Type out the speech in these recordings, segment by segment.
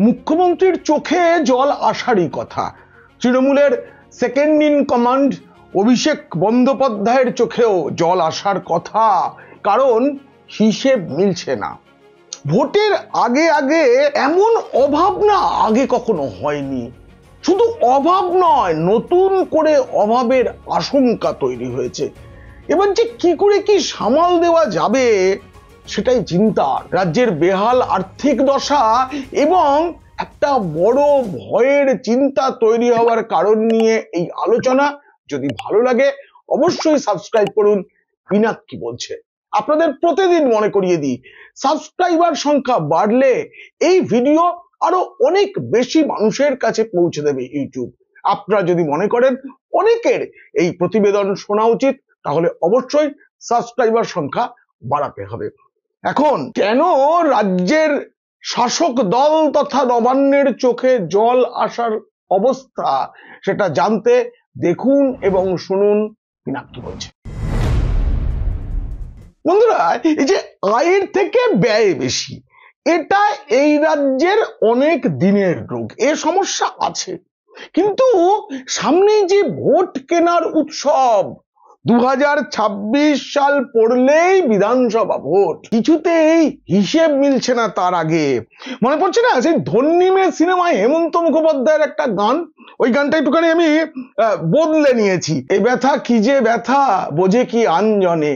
মুখ্যমন্ত্রীর চোখে জল আসারই কথা। তৃণমূলের সেকেন্ড ইন কমান্ড অভিষেক বন্দ্যোপাধ্যায়ের চোখেও জল আসার কথা, কারণ হিসেব মিলছে না। ভোটের আগে আগে এমন অভাব না আগে কখনো হয়নি। শুধু অভাব নয়, নতুন করে অভাবের আশঙ্কা তৈরি হয়েছে। এবার যে কি করে কি সামাল দেওয়া যাবে সেটাই চিন্তা। রাজ্যের বেহাল আর্থিক দশা এবং একটা বড় ভয়ের চিন্তা তৈরি হওয়ার কারণ নিয়ে এই আলোচনা। যদি ভালো লাগে অবশ্যই সাবস্ক্রাইব করুন। পিনাক কি বলছে আপনাদের প্রতিদিন মনে করিয়ে দিই, সাবস্ক্রাইবার সংখ্যা বাড়লে এই ভিডিও আরো অনেক বেশি মানুষের কাছে পৌঁছে দেবে ইউটিউব। আপনারা যদি মনে করেন অনেকের এই প্রতিবেদন শোনা উচিত, তাহলে অবশ্যই সাবস্ক্রাইবার সংখ্যা বাড়াতে হবে। এখন কেন রাজ্যের শাসক দল তথা নবান্নের চোখে জল আসার অবস্থা, সেটা জানতে দেখুন এবং শুনুন পিনাক কি বলছে। বন্ধুরা, এই যে আয়ের থেকে ব্যয় বেশি, এটা এই রাজ্যের অনেক দিনের রোগ। এ সমস্যা আছে, কিন্তু সামনে যে ভোট কেনার উৎসব, 2026 সাল পড়লেই বিধানসভা ভোট, কিছুতেই হিসেব মিলছে না। তার আগে মনে পড়ছে না সেই ধন্যী মেয়ে সিনেমায় হেমন্ত মুখোপাধ্যায়ের একটা গান, ওই গানটা একটুখানি আমি বদলে নিয়েছি। এ ব্যথা কি যে ব্যথা বোঝে কি আনজনে,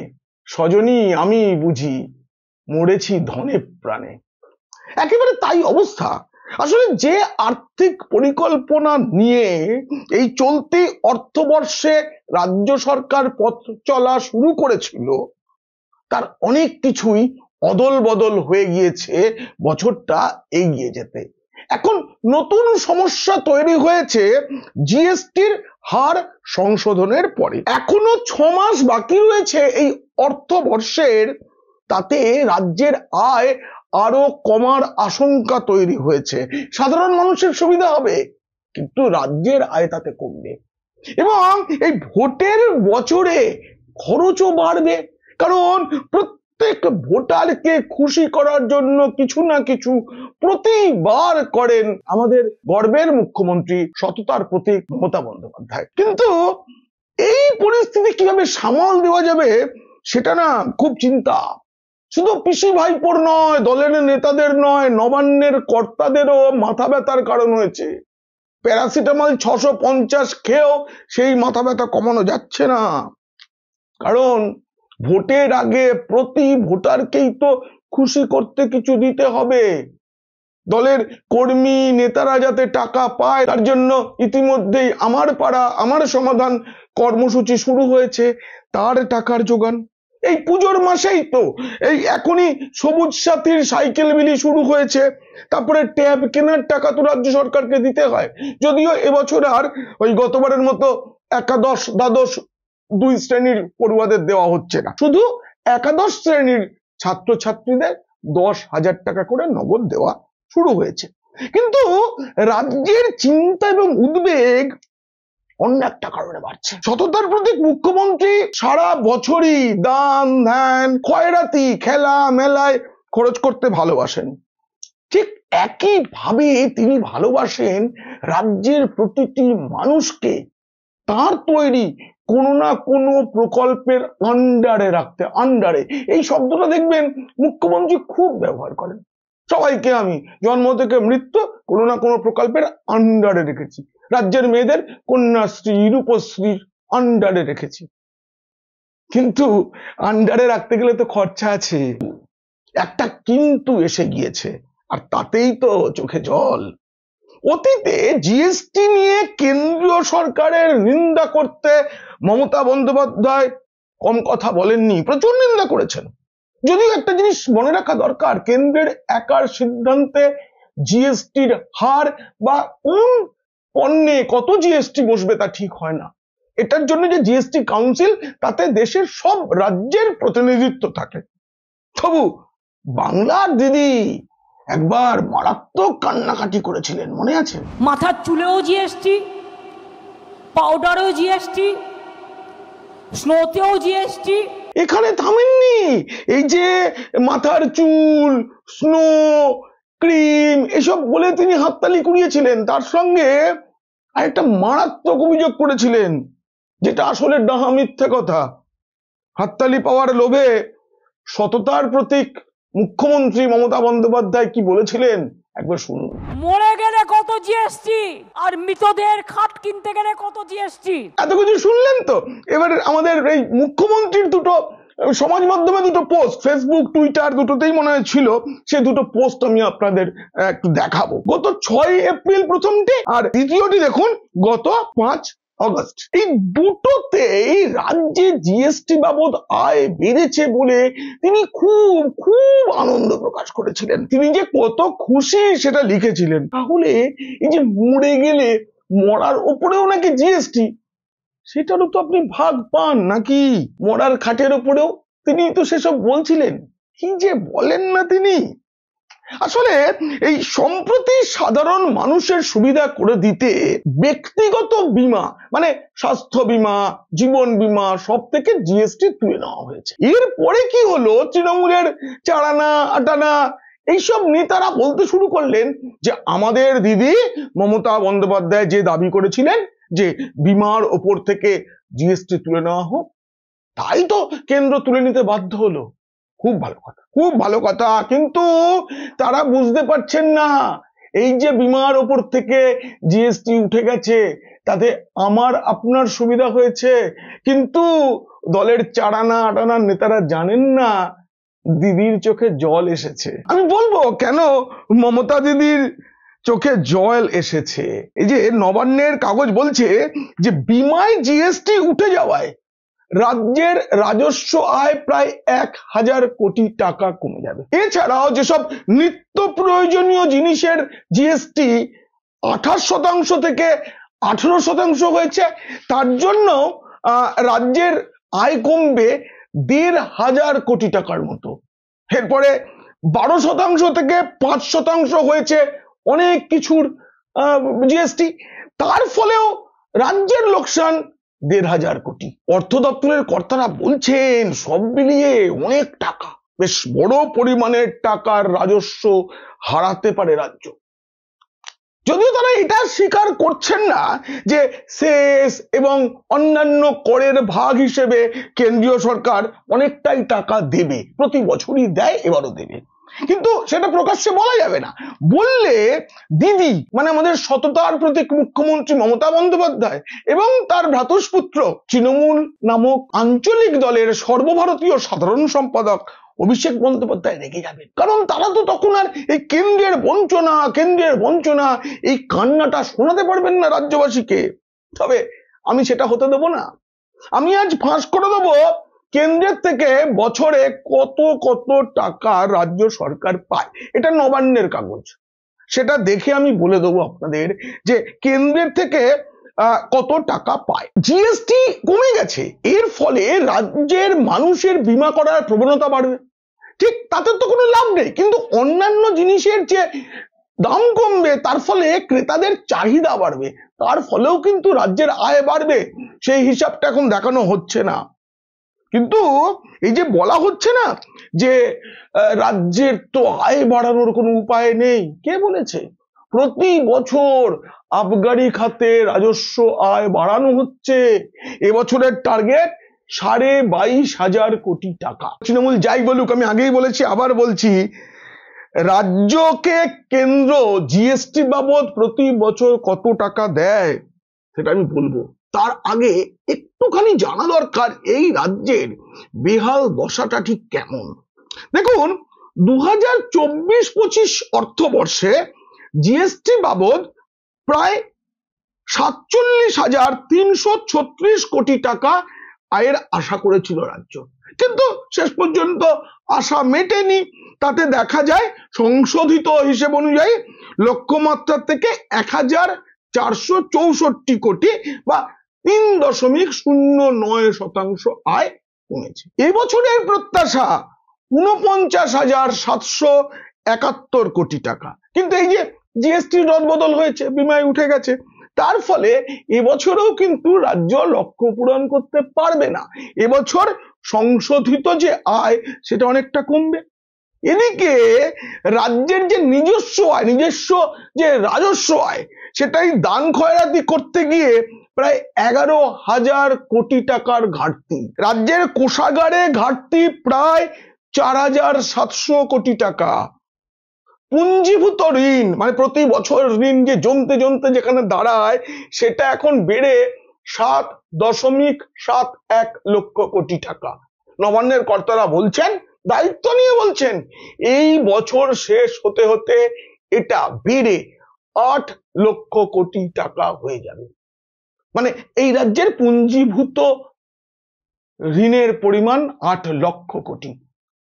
সজনী আমি বুঝি মরেছি ধনে প্রাণে। একেবারে তাই অবস্থা। আসলে যে আর্থিক পরিকল্পনা নিয়ে এই চলতি অর্থবর্ষে রাজ্য সরকার পথ চলা শুরু করেছিল, তার অনেক কিছুই অদল বদল হয়ে গিয়েছে বছরটা এগিয়ে যেতে। এখন নতুন সমস্যা তৈরি হয়েছে জিএসটির হার সংশোধনের পরে। এখনো 6 মাস বাকি রয়েছে এই অর্থবর্ষের, তাতে রাজ্যের আয় আরো কমার আশঙ্কা তৈরি হয়েছে। সাধারণ মানুষের সুবিধা হবে, কিন্তু রাজ্যের আয় তাতে কমবে। এবং এই ভোটের বছরে খরচও বাড়বে, কারণ প্রত্যেক ভোটারকে খুশি করার জন্য কিছু না কিছু প্রতিবার করেন আমাদের গর্বের মুখ্যমন্ত্রী, সততার প্রতীক মমতা বন্দ্যোপাধ্যায়। কিন্তু এই পরিস্থিতি কিভাবে সামাল দেওয়া যাবে সেটা না খুব চিন্তা। শুধু পিসি ভাইপোর নয়, দলের নেতাদের নয়, নবান্নের কর্তাদেরও মাথা ব্যথার কারণ হয়েছে। প্যারাসিটামল 650 খেয়েও সেই মাথা ব্যথা কমানো যাচ্ছে না, কারণ ভোটের আগে প্রতি ভোটারকেই তো খুশি করতে কিছু দিতে হবে। দলের কর্মী নেতারা যাতে টাকা পায়, তার জন্য ইতিমধ্যেই আমার পাড়া আমার সমাধান কর্মসূচি শুরু হয়েছে, তার টাকার যোগান। এই পুজোর মাসেই তো এই এখনই সবুজ সাথীর সাইকেল বিলি শুরু হয়েছে, তারপরে ট্যাব কেনার টাকা তো রাজ্য সরকারকে দিতে হয়। যদিও এবছর আর ওই গতবারের মতো একাদশ দ্বাদশ 2 শ্রেণীর পড়ুয়াদের দেওয়া হচ্ছে না, শুধু একাদশ শ্রেণীর ছাত্রছাত্রীদের 10,000 টাকা করে নগদ দেওয়া শুরু হয়েছে। কিন্তু রাজ্যের চিন্তা এবং উদ্বেগ অন্য একটা কারণে বাড়ছে। সততার প্রতীক মুখ্যমন্ত্রী সারা বছরই দান ধ্যান খয়রাতি খেলা মেলায় খরচ করতে ভালোবাসেন, ঠিক একই ভাবে তিনি ভালোবাসেন রাজ্যের প্রতিটি মানুষকে তার তৈরি কোনো না কোনো প্রকল্পের আন্ডারে রাখতে। আন্ডারে এই শব্দটা দেখবেন মুখ্যমন্ত্রী খুব ব্যবহার করেন। সবাইকে আমি জন্ম থেকে মৃত্যু কোনো না কোনো প্রকল্পের আন্ডারে রেখেছি, রাজ্যের মেয়েদের কন্যাশ্রী রূপশ্রীর আন্ডারে রেখেছি। কিন্তু আন্ডারে রাখতে গেলে তো খরচা আছে, একটা কিন্তু এসে গিয়েছে, আর তাতেই তো চোখে জল। অতীতে জিএসটি নিয়ে কেন্দ্রীয় সরকারের নিন্দা করতে মমতা বন্দ্যোপাধ্যায় কম কথা বলেননি, প্রচুর নিন্দা করেছেন। যদিও একটা জিনিস মনে রাখা দরকার, কেন্দ্রের একার সিদ্ধান্তে জিএসটির হার বা কোন পণ্যে কত জিএসটি বসবে তা ঠিক হয় না। এটার জন্য যে জিএসটি কাউন্সিল, তাতে দেশের সব রাজ্যের প্রতিনিধিত্ব থাকে। তবু বাংলার দিদি একবার মারাত্মক কান্নাকাটি করেছিলেন, মনে আছে? মাথার চুলেও জিএসটি, পাউডারেও জিএসটি, স্নোতেও জিএসটি। এখানে থামেননি। এই যে মাথার চুল, স্নো, ক্রিম এসব বলে তিনি হাততালি কুড়িয়েছিলেন। তার সঙ্গে আরেকটা মারাত্মক অভিযোগ করেছিলেন, যেটা আসলে ডাহা মিথ্যে কথা। হাততালি পাওয়ার লোভে সততার প্রতীক মুখ্যমন্ত্রী মমতা বন্দ্যোপাধ্যায় কি বলেছিলেন একবার শুনুন। মরে গেলে কত জিএসটি, আর মৃতদের খাট কিনতে গেলে কত জিএসটি। এত কিছু শুনলেন তো। এবার আমাদের এই মুখ্যমন্ত্রীর দুটো সমাজ মাধ্যমে দুটো পোস্ট, ফেসবুক টুইটার দুটোতেই মনে হয় ছিল, সে দুটো পোস্ট আমি আপনাদের একটু দেখাবো। গত 6 এপ্রিল প্রথমটি, আর দ্বিতীয়টি দেখুন গত 5 অগস্ট। এই দুটোতেই রাজ্যে জিএসটি বাবদ আয় বেড়েছে বলে তিনি খুব খুব আনন্দ প্রকাশ করেছিলেন। তিনি যে কত খুশি সেটা লিখেছিলেন। তাহলে এই যে মরে গেলে মরার উপরেও নাকি জিএসটি, সেটারও তো আপনি ভাগ পান নাকি? মরার খাটের উপরেও তিনি তো সেসব বলছিলেন। কি যে বলেন না তিনি। আসলে এই সম্প্রতি সাধারণ মানুষের সুবিধা করে দিতে ব্যক্তিগত বীমা মানে স্বাস্থ্য বীমা, জীবন বীমা সব থেকে জিএসটি তুলে নেওয়া হয়েছে। এরপরে কি হলো, তৃণমূলের চারানা আটানা এইসব নেতারা বলতে শুরু করলেন যে আমাদের দিদি মমতা বন্দ্যোপাধ্যায় যে দাবি করেছিলেন যে বিমার ওপর থেকে জিএসটি তুলে নেওয়া হোক, তাই তো কেন্দ্র তুলে নিতে বাধ্য হলো। খুব ভালো কথা, খুব ভালো কথা। কিন্তু তারা বুঝতে পারছেন না এই যে বিমার ওপর থেকে জিএসটি উঠে গেছে তাতে আমার আপনার সুবিধা হয়েছে, কিন্তু দলের চারানা আটানার নেতারা জানেন না দিদির চোখে জল এসেছে। আমি বলবো কেন মমতা দিদির চোখে জল এসেছে। এই যে নবান্নের কাগজ বলছে যে বিমায় জিএসটি উঠে যাওয়ায় রাজ্যের রাজস্ব আয় প্রায় 1000 কোটি টাকা কমে যাবে। এছাড়াও যেসব নিত্য প্রয়োজনীয় জিনিসের জিএসটি 28% থেকে 18% হয়েছে, তার জন্য রাজ্যের আয় কমবে 1500 কোটি টাকার মতো। এরপরে 12% থেকে 5% হয়েছে অনেক কিছুর জিএসটি, তার ফলেও রাজ্যের লোকসান 1500 কোটি। অর্থ দপ্তরের কর্তারা বলছেন সব মিলিয়ে অনেক টাকা, বেশ বড় পরিমাণের টাকার রাজস্ব হারাতে পারে রাজ্য। যদিও তারা এটা স্বীকার করছেন না যে সেস এবং অন্যান্য করের ভাগ হিসেবে কেন্দ্রীয় সরকার অনেকটাই টাকা দেবে, প্রতি বছরই দেয়, এবারও দেবে, কিন্তু সেটা প্রকাশ্যে বলা যাবে না। বললে দিদি মানে আমাদের সততার প্রতীক মুখ্যমন্ত্রী মমতা বন্দ্যোপাধ্যায় এবং তার ভ্রাতুষ্পুত্র তৃণমূল নামক আঞ্চলিক দলের সর্বভারতীয় সাধারণ সম্পাদক অভিষেক বন্দ্যোপাধ্যায় রেগে যাবেন। কারণ তারা তো তখন আর এই কেন্দ্রের বঞ্চনা এই কান্নাটা শোনাতে পারবেন না রাজ্যবাসীকে। তবে আমি সেটা হতে দেব না। আমি আজ ফাঁস করে দেবো কেন্দ্রের থেকে বছরে কত কত টাকা রাজ্য সরকার পায়। এটা নবান্নের কাগজ, সেটা দেখে আমি বলে দেবো আপনাদের যে কেন্দ্রের থেকে কত টাকা পায়। জিএসটি কমে গেছে, এর ফলে রাজ্যের মানুষের বীমা করার প্রবণতা বাড়বে, ঠিক তাতে তো কোনো লাভ নেই, কিন্তু অন্যান্য জিনিসের যে দাম কমবে তার ফলে ক্রেতাদের চাহিদা বাড়বে, তার ফলেও কিন্তু রাজ্যের আয় বাড়বে। সেই হিসাবটা এখন দেখানো হচ্ছে না। কিন্তু এই যে বলা হচ্ছে না যে রাজ্যের তো আয় বাড়ানোর কোনো উপায় নেই, কে বলেছে? প্রতি বছর আবগারি খাতে রাজস্ব আয় বাড়ানো হচ্ছে। এবছরের টার্গেট 22,500 কোটি টাকা। তৃণমূল যাই বলুক, আমি আগেই বলেছি আবার বলছি, রাজ্যকে কেন্দ্র জিএসটি বাবদ প্রতি বছর কত টাকা দেয় সেটা আমি বলবো। তার আগে একটুখানি জানা দরকার এই রাজ্যের বেহাল দশাটা ঠিক কেমন। দেখুন 2024-25 অর্থবর্ষে জিএসটি বাবদ প্রায় 47,336 কোটি টাকা আয়ের আশা করেছিল রাজ্য, কিন্তু শেষ পর্যন্ত আশা মেটেনি। তাতে দেখা যায় সংশোধিত হিসেব অনুযায়ী লক্ষ্যমাত্রা থেকে 1464 কোটি বা 3.09% আয় কমেছে। এবছরের প্রত্যাশা 49,771 কোটি টাকা, কিন্তু এই যে জিএসটি রদবদল হয়েছে, বিমায় উঠে গেছে, তার ফলে এবছরেও কিন্তু রাজ্য লক্ষ্য পূরণ করতে পারবে না। এবছর সংশোধিত যে আয় সেটা অনেকটা কমবে। এদিকে রাজ্যের যে নিজস্ব যে রাজস্ব আয়, সেটাই দান খয়রাতি করতে গিয়ে প্রায় 11,000 কোটি টাকার ঘাটতি। রাজ্যের কোষাগারে ঘাটতি প্রায় 4,700 কোটি টাকা। পুঞ্জীভূত ঋণ মানে প্রতি বছর ঋণ যে জমতে জমতে যেখানে দাঁড়ায়, সেটা এখন বেড়ে 7.71 লক্ষ কোটি টাকা। নবান্নের কর্তারা বলছেন, দায়িত্ব নিয়ে বলছেন, এই বছর শেষ হতে হতে এটা বেড়ে 8 লক্ষ কোটি টাকা হয়ে যাবে। মানে এই রাজ্যের পুঞ্জীভূত ঋণের পরিমাণ 8 লক্ষ কোটি।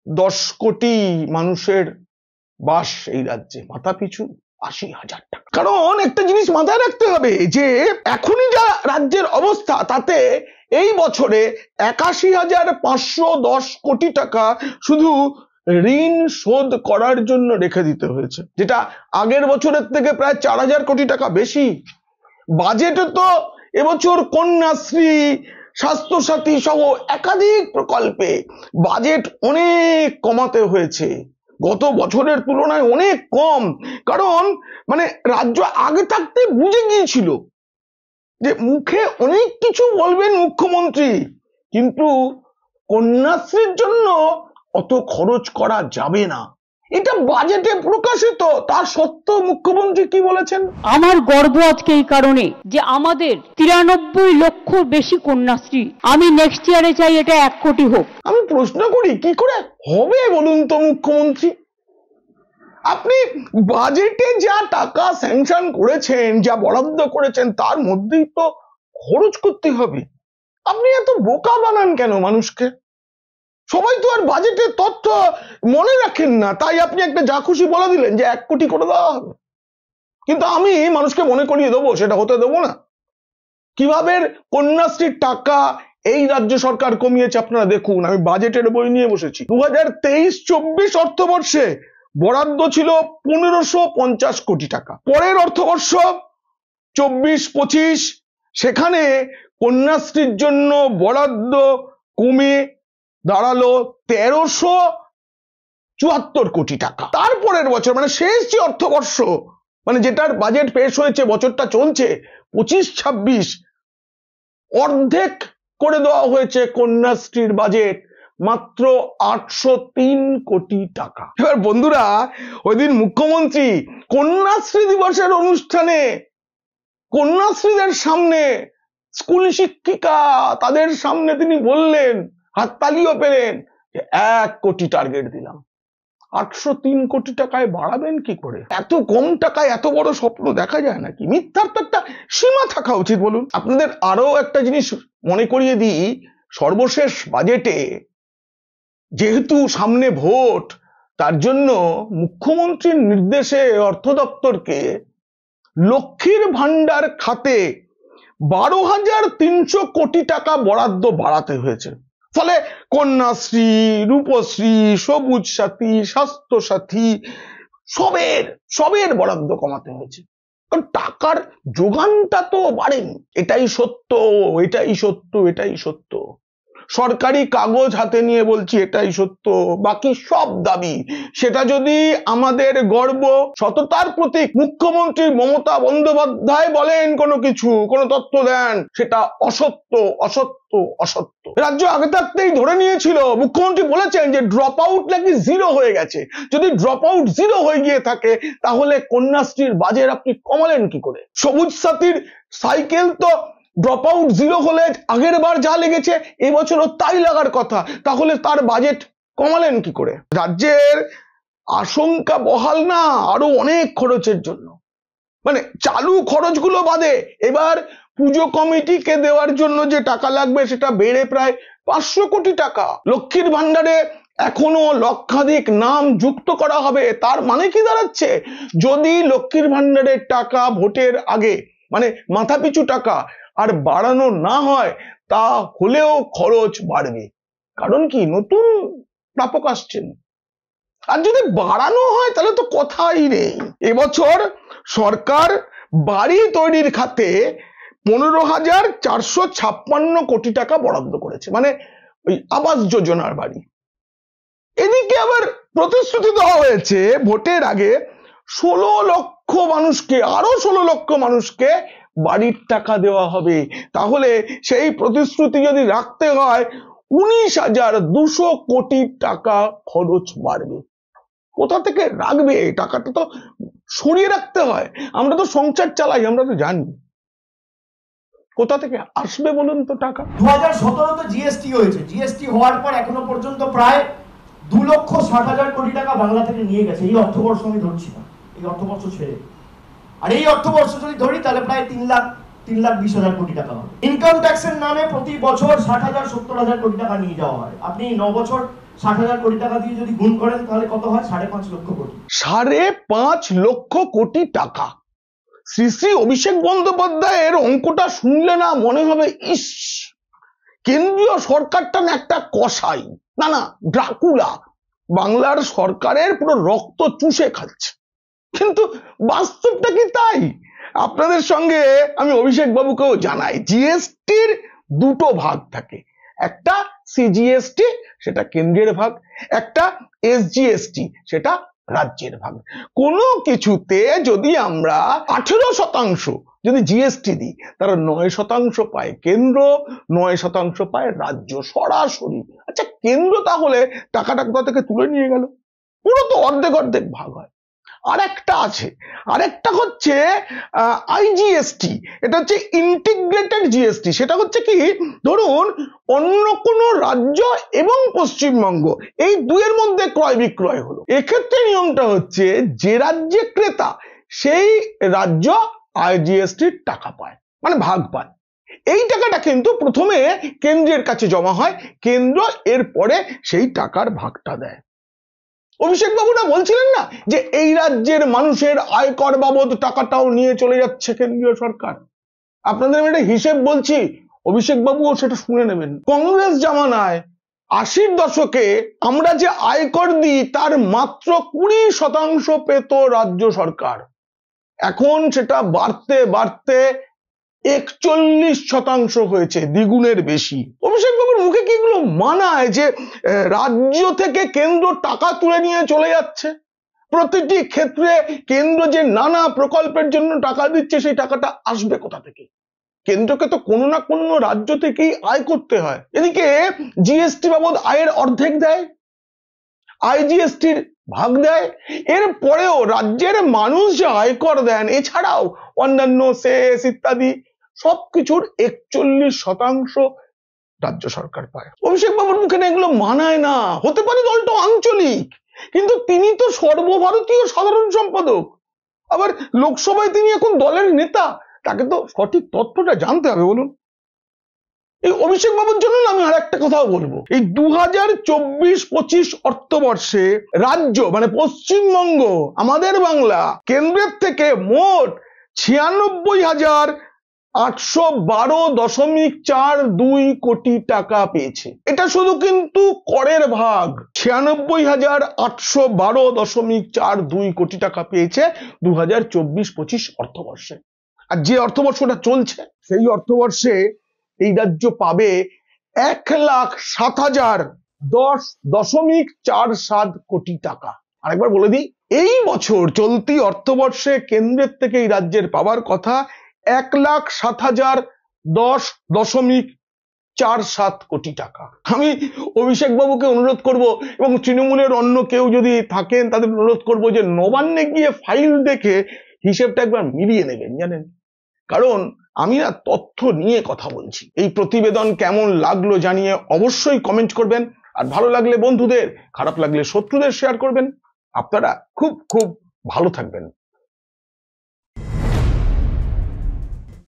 10 কোটি মানুষের বাস এই রাজ্যে, মাথা পিছু 80,000 টাকা। কারণ একটা জিনিস মাথায় রাখতে হবে যে এখনই যা রাজ্যের অবস্থা, তাতে এই বছরে 81,510 কোটি টাকা শুধু ঋণ শোধ করার জন্য রেখে দিতে হয়েছে, যেটা আগের বছরের থেকে প্রায় 4,000 কোটি টাকা বেশি। বাজেটে তো এবছর কন্যাশ্রী, স্বাস্থ্যসাথী সহ একাধিক প্রকল্পে বাজেট অনেক কমাতে হয়েছে, গত বছরের তুলনায় অনেক কম। কারণ মানে রাজ্য আগে থাকতে বুঝে গিয়েছিল যে মুখে অনেক কিছু বলবেন মুখ্যমন্ত্রী, কিন্তু কন্যাশ্রীর জন্য অত খরচ করা যাবে না, এটা বাজেটে প্রকাশিত। তার সত্ত্বেও মুখ্যমন্ত্রী কি বলেছেন? আমার গর্ব আজকে এই কারণে যে আমাদের 93 লক্ষ বেশি কন্যাশ্রী, আমি নেক্সট ইয়ারে চাই এটা 1 কোটি হোক। আমি প্রশ্ন করি, কি করে হবে বলুন তো মুখ্যমন্ত্রী? আপনি বাজেটে যা টাকা স্যাংশন করেছেন, যা বরাদ্দ করেছেন, তার মধ্যেই তো খরচ করতে হবে। আপনি এত বোকা বানান কেন মানুষকে? সবাই তো আর বাজেটের তথ্য মনে রাখেন না, তাই আপনি একটা যা খুশি বলে দিলেন যে 1 কোটি করে দেওয়া হবে। কিন্তু আমি মানুষকে মনে করিয়ে দেবো, সেটা হতে দেবো না। কিভাবে কন্যাশ্রীর টাকা এই রাজ্য সরকার কমিয়েছে আপনারা দেখুন। আমি বাজেটের বই নিয়ে বসেছি। 2023-24 অর্থবর্ষে বরাদ্দ ছিল 1,550 কোটি টাকা। পরের অর্থবর্ষ 24-25 সেখানে কন্যাশ্রীর জন্য বরাদ্দ কমে দাঁড়ালো 1,374 কোটি টাকা। তারপরের বছর মানে শেষ যে অর্থবর্ষ, মানে যেটার বাজেট পেশ হয়েছে, বছরটা চলছে 25-26, অর্ধেক করে দেওয়া হয়েছে কন্যাশ্রীর বাজেট, মাত্র 803 কোটি টাকা। এবার বন্ধুরা, ওই দিন মুখ্যমন্ত্রী কন্যাশ্রী দিবসের অনুষ্ঠানে কন্যাশ্রীদের সামনে, স্কুল শিক্ষিকা তাদের সামনে তিনি বললেন, হাততালিও পেলেন, 1 কোটি টার্গেট দিলাম। 803 কোটি টাকায় বাড়াবেন কি করে? এত কম টাকায় এত বড় স্বপ্ন দেখা যায় নাকি? মিথ্যার তো একটা সীমা থাকা উচিত বলুন। আপনাদের আরো একটা জিনিস মনে করিয়ে দিই, সর্বশেষ বাজেটে যেহেতু সামনে ভোট, তার জন্য মুখ্যমন্ত্রীর নির্দেশে অর্থ দপ্তরকে লক্ষ্মীর ভান্ডার খাতে 12,300 কোটি টাকা বরাদ্দ বাড়াতে হয়েছে। ফলে কন্যাশ্রী, রূপশ্রী, সবুজ সাথী, স্বাস্থ্য সাথী সবের বরাদ্দ কমাতে হয়েছে। কারণ টাকার যোগানটা তো বাড়েনি। এটাই সত্য, এটাই সত্য, এটাই সত্য। সরকারি কাগজ হাতে নিয়ে বলছি এটাই সত্য, বাকি সব দাবি। সেটা যদি আমাদের গর্ব, সততার প্রতীক মুখ্যমন্ত্রী মমতা বন্দ্যোপাধ্যায় বলেন কোনো কিছু, কোনো তথ্য দেন, সেটা অসত্য, অসত্য, অসত্য। রাজ্য আগে থাকতেই ধরে নিয়েছিল, মুখ্যমন্ত্রী বলেছেন যে ড্রপ আউট নাকি 0 হয়ে গেছে। যদি ড্রপ আউট 0 হয়ে গিয়ে থাকে, তাহলে কন্যাশ্রীর বাজেট আপনি কমালেন কি করে? সবুজ সাথীর সাইকেল তো ড্রপ আউট 0 হলে আগের বার যা লেগেছে এবছরও তাই লাগার কথা, তাহলে তার বাজেট কমালেন কি করে? রাজ্যের আশঙ্কা বহাল না, আরো অনেক খরচের জন্য। মানে চালু খরচগুলো বাদে এবার পুজো কমিটিকে দেওয়ার জন্য যে টাকা লাগবে, সেটা বেড়ে প্রায় 500 কোটি টাকা। লক্ষ্মীর ভান্ডারে এখনো লক্ষাধিক নাম যুক্ত করা হবে। তার মানে কি দাঁড়াচ্ছে? যদি লক্ষ্মীর ভান্ডারের টাকা ভোটের আগে, মানে মাথাপিছু টাকা আর বাড়ানো না হয়, তা হলেও খরচ বাড়বে। কারণ কি, নতুন প্রাপক আসছেন। আর যদি বাড়ানো হয় তাহলে তো কথাই নেই। এবছর সরকার বাড়ি তৈরির খাতে 15,456 কোটি টাকা বরাদ্দ করেছে, মানে ওই আবাস যোজনার বাড়ি। এদিকে আবার প্রতিশ্রুতি দেওয়া হয়েছে ভোটের আগে 16 লক্ষ মানুষকে, আরো 16 লক্ষ মানুষকে বাড়ির টাকা দেওয়া হবে। তাহলে সেই প্রতিশ্রুতি যদি রাখতে হয় 19,200 কোটি টাকা খরচ বাড়বে। কোথা থেকে রাখবে? টাকাটা তো সরিয়ে রাখতে হয়। আমরা তো সংসার চালাই, আমরা তো জানি। কোথা থেকে আসবে বলুন তো টাকা? 2017 জিএসটি হয়েছে। জিএসটি হওয়ার পর এখনো পর্যন্ত প্রায় 2,60,000 কোটি টাকা বাংলা থেকে নিয়ে গেছে। এই অর্থবর্ষ আমি ধরছি না, এই অর্থবর্ষ ছেড়ে। আর এই অর্থবর্ষ যদি ধরি তাহলে প্রায় 3,20,000 কোটি টাকা হবে। ইনকাম ট্যাক্সের নামে প্রতি বছর 60,000 70,000 কোটি টাকা নিয়ে যাওয়া হয়। আপনি 9 বছর 60,000 কোটি টাকা দিয়ে যদি গুণ করেন তাহলে কত হয়? 5.5 লক্ষ কোটি। 5.5 লক্ষ কোটি টাকা। শ্রী শ্রী অভিষেক বন্দ্যোপাধ্যায়ের অঙ্কটা শুনলে না মনে হবে, ইস, কেন্দ্রীয় সরকারটা না একটা কসাই, না ড্রাকুলা, বাংলার সরকারের পুরো রক্ত চুষে খাচ্ছে। কিন্তু বাস্তবটা কি তাই? আপনাদের সঙ্গে আমি অভিষেক বাবুকেও জানাই, জিএসটির দুটো ভাগ থাকে। একটা সিজিএসটি, সেটা কেন্দ্রের ভাগ, একটা এসজিএসটি, সেটা রাজ্যের ভাগ। কোনো কিছুতে যদি আমরা 18% যদি জিএসটি দিই, তারা 9% পায় কেন্দ্র, 9% পায় রাজ্য সরাসরি। আচ্ছা, কেন্দ্র তাহলে টাকাটা কোথা থেকে তুলে নিয়ে গেল? পুরো তো অর্ধেক অর্ধেক ভাগ হয়। আরেকটা আছে, আরেকটা হচ্ছে আইজিএসটি, এটা হচ্ছে ইন্টিগ্রেটেড জিএসটি। সেটা হচ্ছে কি, ধরুন অন্য কোন রাজ্য এবং পশ্চিমবঙ্গ এই দুয়ের মধ্যে ক্রয় বিক্রয় হলো, এক্ষেত্রে নিয়মটা হচ্ছে যে রাজ্যে ক্রেতা সেই রাজ্য আইজিএসটির টাকা পায়, মানে ভাগ পায়। এই টাকাটা কিন্তু প্রথমে কেন্দ্রের কাছে জমা হয়, কেন্দ্র এরপরে সেই টাকার ভাগটা দেয়। অভিষেক বাবুরা বলছিলেন না যে এই রাজ্যের মানুষের আয়কর বাবদ টাকাটাও নিয়ে চলে যাচ্ছে কেন্দ্রীয় সরকার। আপনাদের আমি একটা হিসেব বলছি, অভিষেক বাবুও সেটা শুনে নেবেন। কংগ্রেস জামানায় 80-র দশকে আমরা যে আয়কর দিই তার মাত্র 20% পেত রাজ্য সরকার। এখন সেটা বাড়তে বাড়তে 41% হয়েছে, দ্বিগুণের বেশি। অভিষেক বাবুর মুখে কি এগুলো মানায় যে রাজ্য থেকে কেন্দ্র টাকা তুলে নিয়ে চলে যাচ্ছে? প্রতিটি ক্ষেত্রে কেন্দ্র যে নানা প্রকল্পের জন্য টাকা দিচ্ছে, সেই টাকাটা আসবে কোথা থেকে? কেন্দ্রকে তো কোনো না কোনো রাজ্য থেকেই আয় করতে হয়। এদিকে জিএসটি বাবদ আয়ের অর্ধেক দেয়, আইজিএসটির ভাগ দেয়, এর পরেও রাজ্যের মানুষ যে আয়কর দেন, এছাড়াও অন্যান্য সেস ইত্যাদি সবকিছুর 41% রাজ্য সরকার পায়। অভিষেক বাবুর মুখে এগুলো মানায় না। হতে পারে দলটা আঞ্চলিক, কিন্তু তিনি তো সর্বভারতীয় সাধারণ সম্পাদক, আবার লোকসভায় তিনি এখন দলের নেতা, তাকে তো সঠিক তথ্যটা জানতে হবে। বলুন, এই অভিষেক বাবুর জন্য আমি আর একটা কথাও বলবো, এই 2024-25 অর্থবর্ষে রাজ্য মানে পশ্চিমবঙ্গ, আমাদের বাংলা, কেন্দ্রের থেকে মোট 96,812.42 কোটি টাকা পেয়েছে। এটা শুধু কিন্তু করের ভাগ। 96,812.42 কোটি টাকা পেয়েছে 2024-25 অর্থবর্ষে। আর যে অর্থবর্ষটা চলছে সেই অর্থবর্ষে এই রাজ্য পাবে 1,07,010.47 কোটি টাকা। আরেকবার বলে দিই, এই বছর চলতি অর্থবর্ষে কেন্দ্রের থেকে এই রাজ্যের পাওয়ার কথা 1,07,010.47 কোটি টাকা। আমি অভিষেক বাবুকে অনুরোধ করব, এবং তৃণমূলের অন্য কেউ যদি থাকেন তাদের অনুরোধ করব যে নবান্নে গিয়ে ফাইল দেখে হিসেবটা একবার মিলিয়ে নেবেন, জানেন। কারণ আমি না তথ্য নিয়ে কথা বলছি। এই প্রতিবেদন কেমন লাগলো জানিয়ে অবশ্যই কমেন্ট করবেন, আর ভালো লাগলে বন্ধুদের, খারাপ লাগলে শত্রুদের শেয়ার করবেন। আপনারা খুব খুব ভালো থাকবেন।